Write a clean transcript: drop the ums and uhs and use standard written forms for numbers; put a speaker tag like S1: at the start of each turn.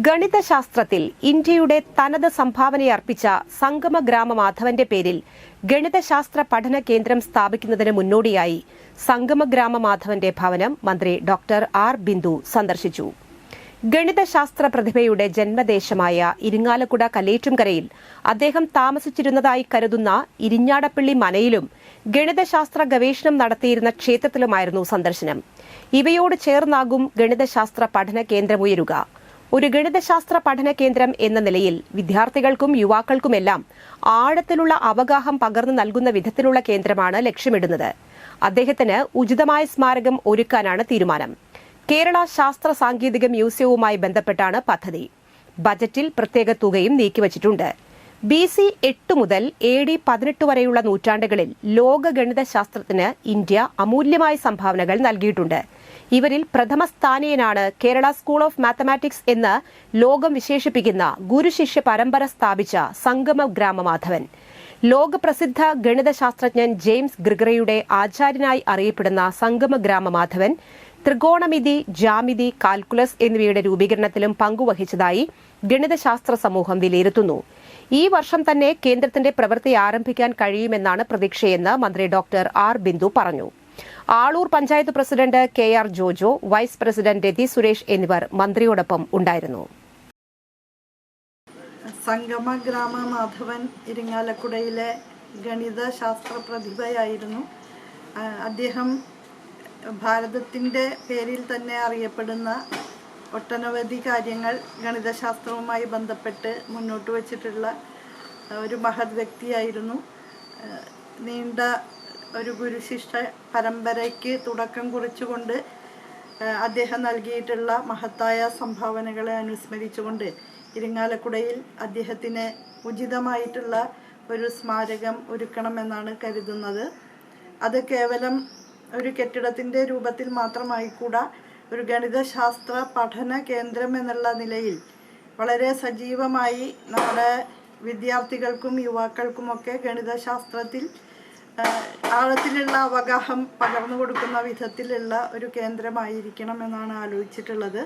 S1: ഗണിതശാസ്ത്രത്തിൽ ഇന്ത്യയുടെ തനത് സംഭാവനയർപ്പിച്ച സംഗമ ഗ്രാമ മാധവന്റെ പേരിൽ ഗണിതശാസ്ത്ര പഠന കേന്ദ്രം സ്ഥാപിക്കുന്നതിന് മുന്നോടിയായി സംഗമ ഗ്രാമ മാധവന്റെ ഭവനം മന്ത്രി ഡോക്ടർ ആർ ബിന്ദു സന്ദർശിച്ചു. ഗണിതശാസ്ത്ര പ്രതിഭയുടെ ജന്മദേശമായ ഇരിങ്ങാലക്കുട കല്ലേറ്റുംകരയിൽ അദ്ദേഹം താമസിച്ചിരുന്നതായി കരുതുന്ന ഇരിഞ്ഞാടപ്പള്ളി മനയിലും ഗണിതശാസ്ത്ര ഗവേഷണം നടത്തിയിരുന്ന ക്ഷേത്രത്തിലുമായിരുന്നു സന്ദർശനം. ഇവയോട് ചേർന്നാകും ഗണിതശാസ്ത്ര പഠന കേന്ദ്രമുയരുക. ഒരു ഗണിതശാസ്ത്ര പഠന കേന്ദ്രം എന്ന നിലയിൽ വിദ്യാർത്ഥികൾക്കും യുവാക്കൾക്കുമെല്ലാം ആഴത്തിലുള്ള അവഗാഹം പകർന്നു നൽകുന്ന വിധത്തിലുള്ള കേന്ദ്രമാണ് ലക്ഷ്യമിടുന്നത്. അദ്ദേഹത്തിന് ഉചിതമായ സ്മാരകം ഒരുക്കാനാണ് തീരുമാനം. കേരള ശാസ്ത്ര സാങ്കേതിക മ്യൂസിയവുമായി ബന്ധപ്പെട്ടാണ് പദ്ധതി. ബജറ്റിൽ പ്രത്യേക തുകയും നീക്കിവച്ചിട്ടുണ്ട്. BC 8 മുതൽ AD 18 വരെയുള്ള നൂറ്റാണ്ടുകളിൽ ലോക ഗണിതശാസ്ത്രത്തിന് ഇന്ത്യ അമൂല്യമായ സംഭാവനകൾ നൽകിയിട്ടുണ്ട്. ഇവരിൽ പ്രഥമ സ്ഥാനീയനാണ് കേരള സ്കൂൾ ഓഫ് മാത്തമാറ്റിക്സ് എന്ന് ലോകം വിശേഷിപ്പിക്കുന്ന ഗുരുശിഷ്യ പരമ്പര സ്ഥാപിച്ച സംഗമ ഗ്രാമമാധവൻ. ലോകപ്രസിദ്ധ ഗണിതശാസ്ത്രജ്ഞൻ ജെയിംസ് ഗ്രിഗറിയുടെ ആചാര്യനായി അറിയപ്പെടുന്ന സംഗമ ഗ്രാമമാധവൻ ത്രികോണമിതി, ജാമിതി, കാൽക്കുലസ് എന്നിവയുടെ രൂപീകരണത്തിലും പങ്കുവഹിച്ചതായി ഗണിതശാസ്ത്ര സമൂഹം വിലയിരുത്തുന്നു. ഈ വർഷം തന്നെ കേന്ദ്രത്തിന്റെ പ്രവൃത്തി ആരംഭിക്കാൻ കഴിയുമെന്നാണ് പ്രതീക്ഷയെന്ന് മന്ത്രി ഡോക്ടർ ആർ ബിന്ദു പറഞ്ഞു. ആളൂർ പഞ്ചായത്ത് പ്രസിഡന്റ് KR ജോജോ, വൈസ് പ്രസിഡന്റ് രതി സുരേഷ് എന്നിവർ മന്ത്രിയോടൊപ്പം ഉണ്ടായിരുന്നു.
S2: സംഗമ ഗ്രാമ മാധവൻ ഇരിങ്ങാലക്കുടയിലെ ഗണിതശാസ്ത്ര പ്രതിഭയായിരുന്നു. അദ്ദേഹം ഭാരതത്തിൻ്റെ പേരിൽ തന്നെ അറിയപ്പെടുന്ന ഒട്ടനവധി കാര്യങ്ങൾ ഗണിതശാസ്ത്രവുമായി ബന്ധപ്പെട്ട് മുന്നോട്ട് വച്ചിട്ടുള്ള ഒരു മഹത് വ്യക്തിയായിരുന്നു. നീണ്ട ഒരു ഗുരുശിഷ്യ പരമ്പരയ്ക്ക് തുടക്കം കുറിച്ചുകൊണ്ട് അദ്ദേഹം നൽകിയിട്ടുള്ള മഹത്തായ സംഭാവനകളെ അനുസ്മരിച്ചുകൊണ്ട് ഇരിങ്ങാലക്കുടയിൽ അദ്ദേഹത്തിന് ഉചിതമായിട്ടുള്ള ഒരു സ്മാരകം ഒരുക്കണമെന്നാണ് കരുതുന്നത്. അത് കേവലം ഒരു കെട്ടിടത്തിൻ്റെ രൂപത്തിൽ മാത്രമായിക്കൂടാ, ഒരു ഗണിതശാസ്ത്ര പഠന കേന്ദ്രം എന്നുള്ള നിലയിൽ വളരെ സജീവമായി നമ്മുടെ വിദ്യാർത്ഥികൾക്കും യുവാക്കൾക്കുമൊക്കെ ഗണിതശാസ്ത്രത്തിൽ ആഴത്തിലുള്ള അവഗാഹം പകർന്നു കൊടുക്കുന്ന വിധത്തിലുള്ള ഒരു കേന്ദ്രമായിരിക്കണം എന്നാണ് ആലോചിച്ചിട്ടുള്ളത്.